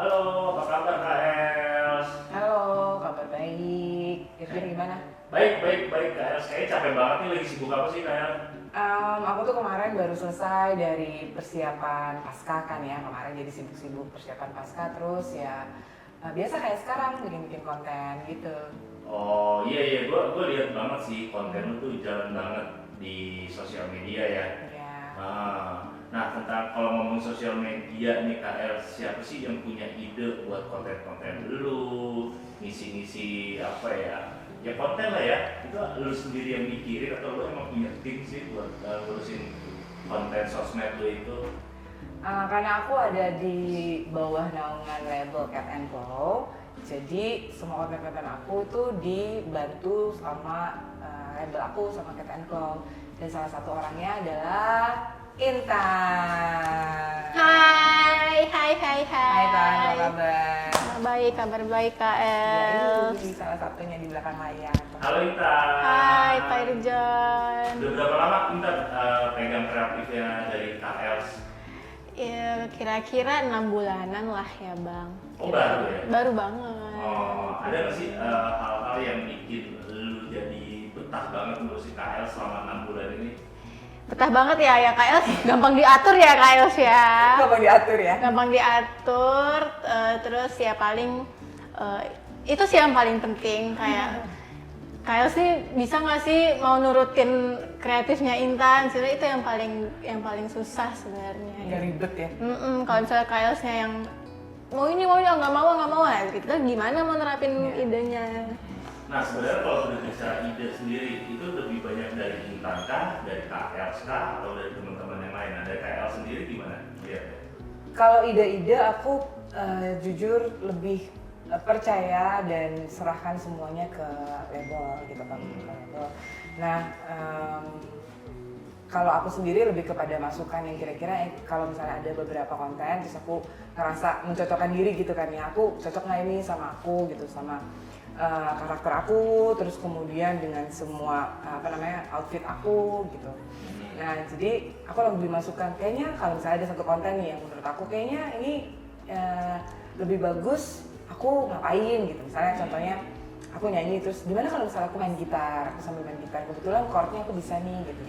Halo, apa kabar Kak Els? Halo, kabar baik. Irvin gimana? Baik Kak Els. Kayaknya capek banget nih, lagi sibuk apa sih Kak Els? Aku tuh kemarin baru selesai dari persiapan Paskah kan ya. Kemarin jadi sibuk-sibuk persiapan Paskah, terus ya biasa kayak sekarang bikin-bikin konten gitu. Oh iya, gue lihat banget sih konten lu tuh jalan banget di sosial media ya. Ya. Nah, tentang kalau ngomong sosial media nih Kak Els, siapa sih yang punya ide buat konten-konten lu, ngisi-ngisi apa ya? Ya konten lah ya, itu lu sendiri yang mikirin atau lu emang punya tim sih buat ngurusin konten sosmed lu itu? Karena aku ada di bawah naungan label Cat and Claw, jadi semua konten-konten aku tuh dibantu sama label aku sama Cat and Claw, dan salah satu orangnya adalah Intan. Hai. Hai Tan, apa kabar? Kabar baik Kak Ya, Els. ini salah satunya di belakang layar. Halo Intan. Hai Pak Irjan. Udah berapa lama Intan pegang kreatifnya dari Kak Els? Ya, kira-kira 6 bulanan lah ya Bang. Oh, baru ya? Baru banget. Oh, ada nggak sih hal-hal yang bikin lu jadi betah banget ngurusin Kak Els selama 6 bulan ini? Betah banget ya Kak Els. Gampang diatur ya Kak Els ya. Gampang diatur ya? Gampang diatur, terus ya paling itu sih yang paling penting kayak Kak Els sih bisa nggak sih mau nurutin kreatifnya Intan? Sebenarnya itu yang paling susah sebenarnya. Nggak ribet ya? Kalau misalnya Kak Els-nya yang mau ini nggak mau ya kita gimana mau nerapin idenya? Nah, sebenarnya kalau berbicara ide sendiri, itu lebih banyak dari Intan kah, dari Kak Els kah, atau dari teman-teman yang lain? Nah, dari Kak Els sendiri gimana? Kalau ide-ide aku jujur lebih percaya dan serahkan semuanya ke label gitu kan. Ke label. Nah, kalau aku sendiri lebih kepada masukan yang kira-kira kalau misalnya ada beberapa konten terus aku ngerasa mencocokkan diri gitu kan ya, aku cocok nggak ini sama aku gitu, sama karakter aku, terus kemudian dengan semua outfit aku gitu. Nah, jadi aku lebih masukkan kayaknya kalau misalnya ada satu konten nih yang menurut aku kayaknya ini lebih bagus aku ngapain gitu. Misalnya contohnya aku nyanyi, terus gimana kalau misalnya aku main gitar, aku sambil main gitar, kebetulan chordnya aku bisa nih gitu.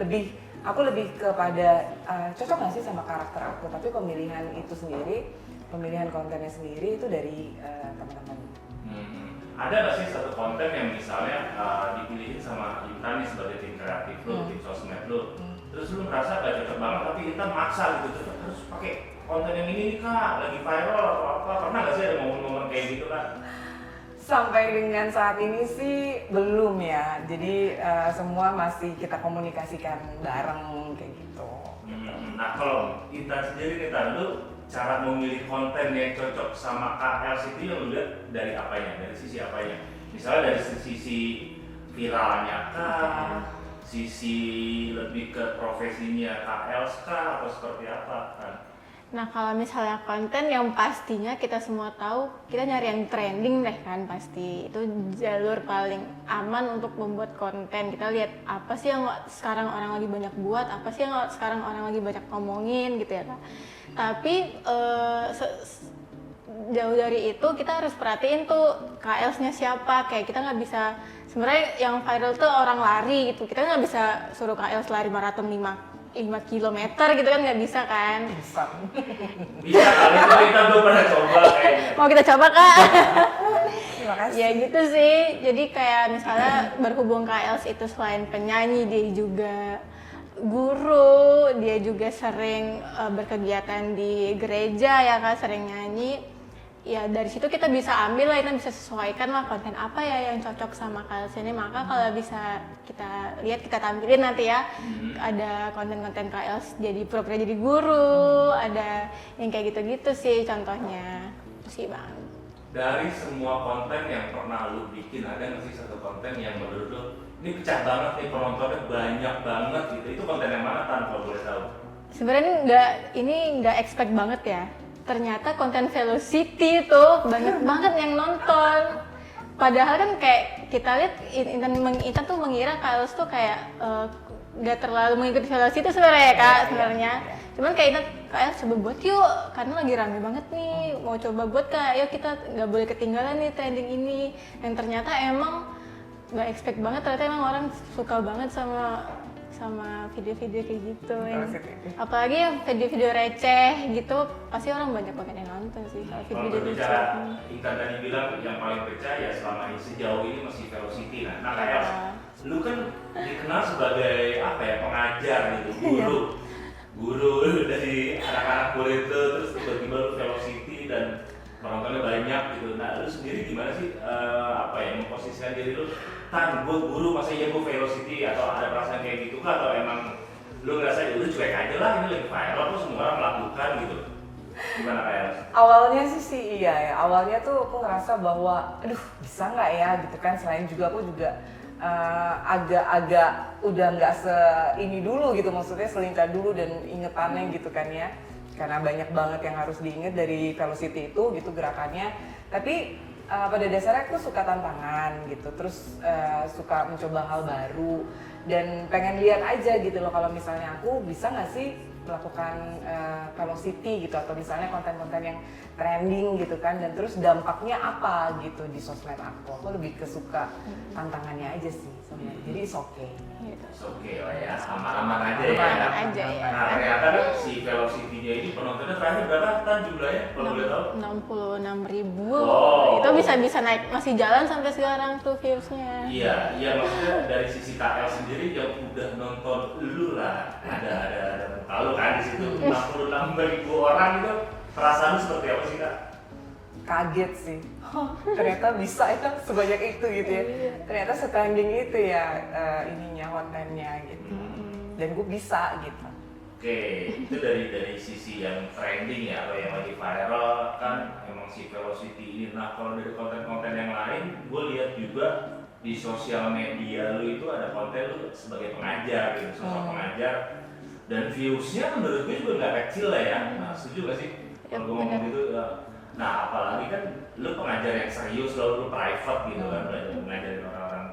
Jadi aku lebih kepada cocok nggak sih sama karakter aku, tapi pemilihan itu sendiri, pemilihan kontennya sendiri itu dari teman-teman. Ada nggak sih satu konten yang misalnya dipilihin sama Intan nih sebagai tim kreatif lu, tim sosmed lu, terus lu merasa gak cocok banget tapi Intan maksa gitu, tetap harus pakai konten yang ini nih Kak, lagi viral atau apa, pernah nggak sih ada momen-momen kayak gitu Kak? Sampai dengan saat ini sih belum ya, jadi semua masih kita komunikasikan bareng kayak gitu. Nah, kalau Intan sendiri nih Tan, lu cara memilih konten yang cocok sama Kak Els itu yang lu lihat dari apanya, dari sisi apanya? Misalnya dari sisi viralnya kah, sisi lebih ke profesinya Kak Els kah, atau seperti apa kan? Nah kalau misalnya konten yang pastinya kita semua tahu, kita nyari yang trending deh kan pasti. Itu jalur paling aman untuk membuat konten. Kita lihat apa sih yang sekarang orang lagi banyak buat, apa sih yang sekarang orang lagi banyak ngomongin gitu ya Kak. Tapi jauh dari itu kita harus perhatiin tuh KL-nya siapa. Kayak kita nggak bisa, sebenarnya yang viral tuh orang lari gitu. Kita nggak bisa suruh KL lari maraton 5 kilometer gitu kan, nggak bisa kan? Bisa Kali itu kita belum pernah coba kayaknya. Mau kita coba Kak? Terima kasih. Ya gitu sih, jadi kayak misalnya berhubung Kak Els itu selain penyanyi, dia juga guru, dia juga sering berkegiatan di gereja ya Kak, sering nyanyi. Ya dari situ kita bisa ambil lah, kita bisa sesuaikan lah konten apa ya yang cocok sama Kak Els ini. Maka kalau bisa kita lihat, kita tampilin nanti ya, ada konten-konten Kak Els jadi pura-pura jadi guru, ada yang kayak gitu-gitu sih contohnya. Itu sih Bang. Dari semua konten yang pernah lu bikin, ada nggak sih satu konten yang menurut lu ini pecah banget nih, penontonnya banyak banget gitu? Itu konten yang mana Tan, kalau boleh tahu? Sebenarnya nggak expect banget ya. Ternyata konten Velocity tuh banyak banget yang nonton. Padahal kan kayak kita lihat Intan tuh mengira Kak Els tuh kayak nggak terlalu mengikuti Velocity sebenarnya ya Kak sebenarnya. Cuman kayak coba buat yuk, karena lagi rame banget nih, mau coba buat Kak, yuk kita nggak boleh ketinggalan nih trending ini. Yang ternyata emang nggak expect banget, ternyata emang orang suka banget sama video-video kayak gitu. Apalagi yang video-video receh gitu, pasti orang banyak banget yang nonton sih. Kalau berbicara Intan tadi bilang yang paling percaya selama ini sejauh ini masih Velocity. Nah kayak lu kan dikenal sebagai apa ya, pengajar gitu, guru dari anak-anak kuliah itu, terus tiba-tiba lu Velocity dan penontonnya banyak gitu. Nah lu sendiri gimana sih memposisikan diri lu, Tan, gue guru masa iya gue Velocity, atau ada perasaan kayak gitu kah, atau emang lu ngerasa lu cuek aja lah, ini lagi viral kok semua orang melakukan gitu? Gimana kayak? Awalnya sih iya ya, awalnya tuh aku ngerasa bahwa aduh bisa nggak ya gitu kan, selain juga aku juga agak-agak udah nggak ini dulu gitu, maksudnya selingkah dulu dan ingetannya gitu kan ya, karena banyak banget yang harus diinget dari Velocity itu gitu gerakannya. Tapi pada dasarnya aku suka tantangan gitu, terus suka mencoba hal baru dan pengen lihat aja gitu loh kalau misalnya aku bisa nggak sih melakukan Velocity gitu, atau misalnya konten-konten yang trending gitu kan, dan terus dampaknya apa gitu di sosmed aku. Aku lebih kesuka tantangannya aja sih sebenarnya, jadi it's okay. It's okay lah ya, aman-aman aja ya. Aman aja ya. Nah ternyata kan si Velocity-nya ini penontonnya terakhir berapa Tan jumlahnya kalau boleh tahu? 66.000. Wow. Itu bisa naik, masih jalan sampai sekarang tuh views-nya. Iya maksudnya dari sisi KL sendiri yang udah nonton lu lah, ada kalau kan di situ 66.000 orang itu, perasaan lu seperti apa sih Kak? Kaget sih, ternyata bisa itu sebanyak itu gitu ya, ternyata setrending itu ya kontennya gitu, dan gue bisa gitu. Oke, itu dari sisi yang trending ya, atau yang lagi viral kan emang si Velocity ini. Nah kalau dari konten-konten yang lain, gue lihat juga di sosial media lu itu ada konten lu sebagai pengajar gitu, sosok pengajar, dan viewsnya menurut gue juga nggak kecil lah ya. Nah setuju gak sih kalau gue ngomong gitu? Nah apalagi kan lu pengajar yang serius, lu private gitu kan, ngajarin orang-orang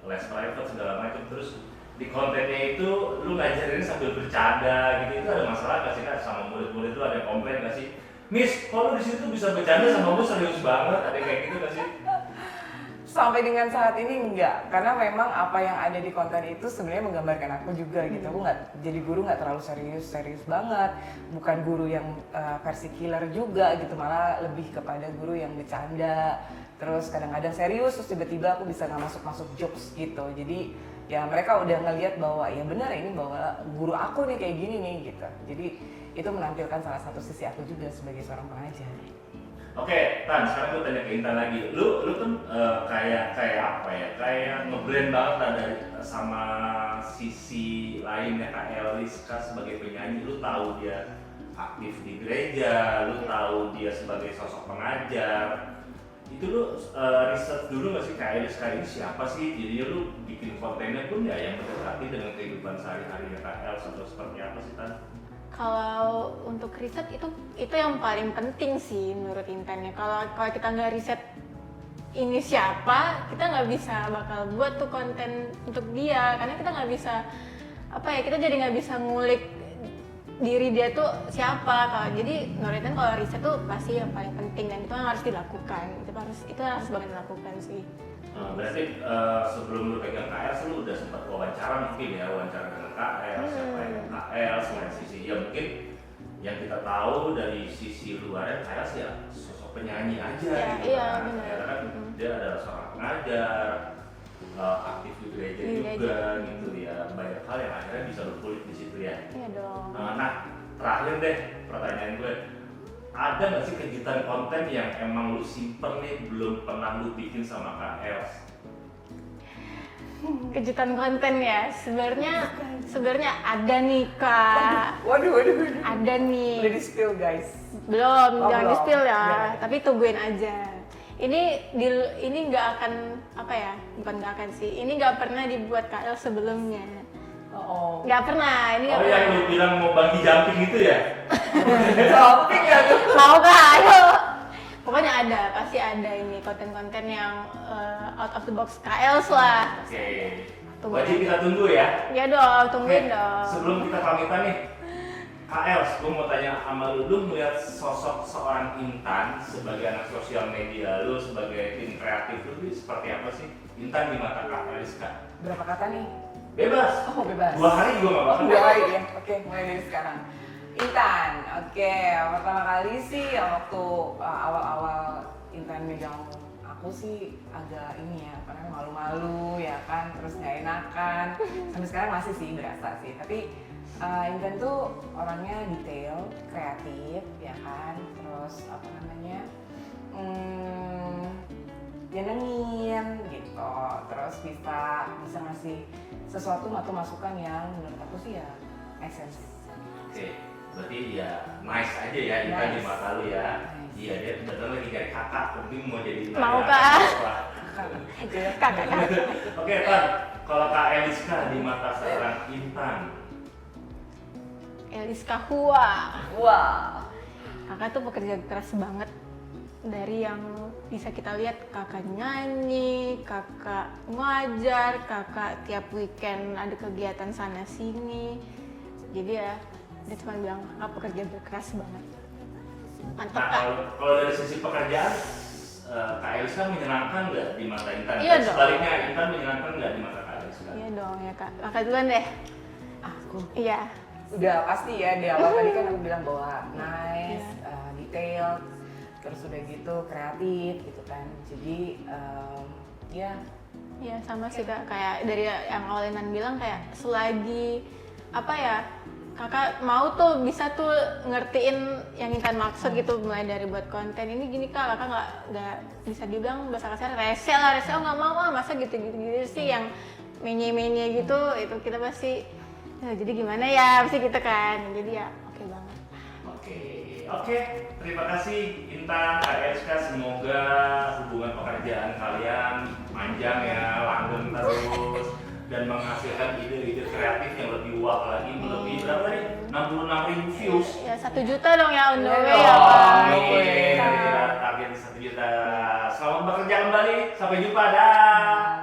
les private segala macam, terus di kontennya itu lu ngajarin sambil bercanda gitu, itu ada masalah gak sih Kak sama murid-murid lu? Ada komplain gak sih? Miss, kok lu di situ bisa bercanda sama gue serius banget? Ada kayak gitu gak sih? Sampai dengan saat ini enggak, karena memang apa yang ada di konten itu sebenarnya menggambarkan aku juga gitu. Aku nggak jadi guru, nggak terlalu serius banget, bukan guru yang versi killer juga gitu, malah lebih kepada guru yang bercanda, terus kadang-kadang serius, terus tiba-tiba aku bisa nggak masuk jokes gitu. Jadi ya mereka udah ngelihat bahwa ya benar ini bahwa guru aku nih kayak gini nih gitu. Jadi itu menampilkan salah satu sisi aku juga sebagai seorang pengajar. Oke, Tan, sekarang gue tanya ke Intan lagi. Lu kan kayak apa ya? Kayak ngeblend banget lah dari sama sisi lainnya Kak Eliska sebagai penyanyi. Lu tahu dia aktif di gereja, lu tahu dia sebagai sosok pengajar. Itu lu riset dulu nggak sih Kak Eliska ini siapa sih? Jadinya lu bikin kontennya pun ya yang mendekati dengan kehidupan sehari-harinya Kak Els, atau seperti apa sih Tan? Kalau untuk riset itu yang paling penting sih menurut Intan ya. Kalau kita nggak riset ini siapa, kita nggak bisa bakal buat tuh konten untuk dia, karena kita nggak bisa kita jadi nggak bisa ngulik diri dia tuh siapa. Jadi menurut Intan kalau riset tuh pasti yang paling penting, dan itu yang harus dilakukan. Itu harus banget dilakukan sih. Berarti sebelum lu pegang KL, lu udah sempat wawancara mungkin ya, wawancara dengan KL, siapa yang KL, selain sisi ya mungkin yang kita tahu dari sisi luarnya KL sih ya sosok penyanyi aja ya, gitu iya, kan. Benar. Ya kan dia adalah seorang pengajar, aktif di gereja juga gitu ya, banyak hal yang akhirnya bisa lu kulik di situ ya. Iya dong. Nah terakhir deh pertanyaan gue, ada nggak sih kejutan konten yang emang lu simpen nih belum pernah lu bikin sama Kak Els? Kejutan konten ya, sebenarnya ada nih Kak. Waduh. Ada nih. Udah di spill guys. Belum, jangan belum. di spill ya. Ya. Tapi tungguin aja. Ini nggak akan bukan nggak akan sih. Ini nggak pernah dibuat KL sebelumnya. Oh. Nggak pernah. Ini nggak yang pernah. lu bilang mau bungee jumping itu ya? Jumping ya tuh. Mau kak? Ayo. Pokoknya pasti ada ini konten-konten yang out of the box KLs lah. Oke. Tunggu Wajib aja. kita tunggu ya. Ya dong, tungguin Oke, dong. sebelum kita pamitan nih, Kak Els, gue mau tanya sama lu melihat sosok seorang Intan sebagai anak sosial media, lu sebagai tim kreatif lu seperti apa sih? Intan di mata Kak Eliska? Berapa kata nih? Bebas. Oh bebas. 2 hari juga nggak apa-apa. 2 hari ya. Oke, mulai dari sekarang. Intan, oke. Pertama kali sih waktu awal-awal Intan megang aku sih agak ini ya, karena malu-malu ya kan, terus nggak enakan. Sampai sekarang masih sih berasa sih. Tapi Intan tuh orangnya detail, kreatif ya kan, terus apa namanya? Nyenengin gitu, terus bisa ngasih sesuatu atau masukan yang menurut aku sih ya essence. Oke, berarti ya nice aja ya Intan di mata lu ya. Nice. Iya, dia benar lagi cari kakak, penting mau jadi Mau, ayah, Kak. apa. Kakak. Oke, Tan, kalau Kak Eliska di mata seorang Intan, Eliska Hua. Wah. Kakak tuh pekerja keras banget. Dari yang bisa kita lihat, kakak nyanyi, kakak ngajar, kakak tiap weekend ada kegiatan sana sini. Jadi ya, dia cuma bilang kakak pekerja keras banget. Mantap nah Kak. kalau dari sisi pekerjaan, Kak Eliska menyenangkan nggak di mata Intan? Iya Dan dong. sebaliknya, Intan menyenangkan nggak di mata Kak Eliska? Iya dong ya Kak. Kakak duluan deh. Aku Iya. udah pasti ya di awal tadi kan aku bilang bahwa nice, detail, terus udah gitu kreatif gitu kan. Jadi ya Iya sama sih Kak. Kayak dari yang awal Intan bilang kayak selagi apa ya, kakak mau tuh bisa tuh ngertiin yang Intan maksud gitu, mulai dari buat konten ini gini Kak, kakak nggak bisa dibilang bahasa kasar rese lah, oh nggak mau masa gitu sih yang menye gitu, itu kita pasti ya, jadi gimana ya pasti gitu kan, jadi ya oke banget. Oke, terima kasih Intan, Kak Eliska, semoga hubungan pekerjaan kalian panjang ya, langgeng terus dan menghasilkan ide-ide kreatif yang lebih wah lagi, lebih berapa nih? 66.000 views. Ya 1 juta dong ya on the way Iya ya dong. Kak. Amin, kita target 1 juta. Selamat bekerja kembali, sampai jumpa, dah.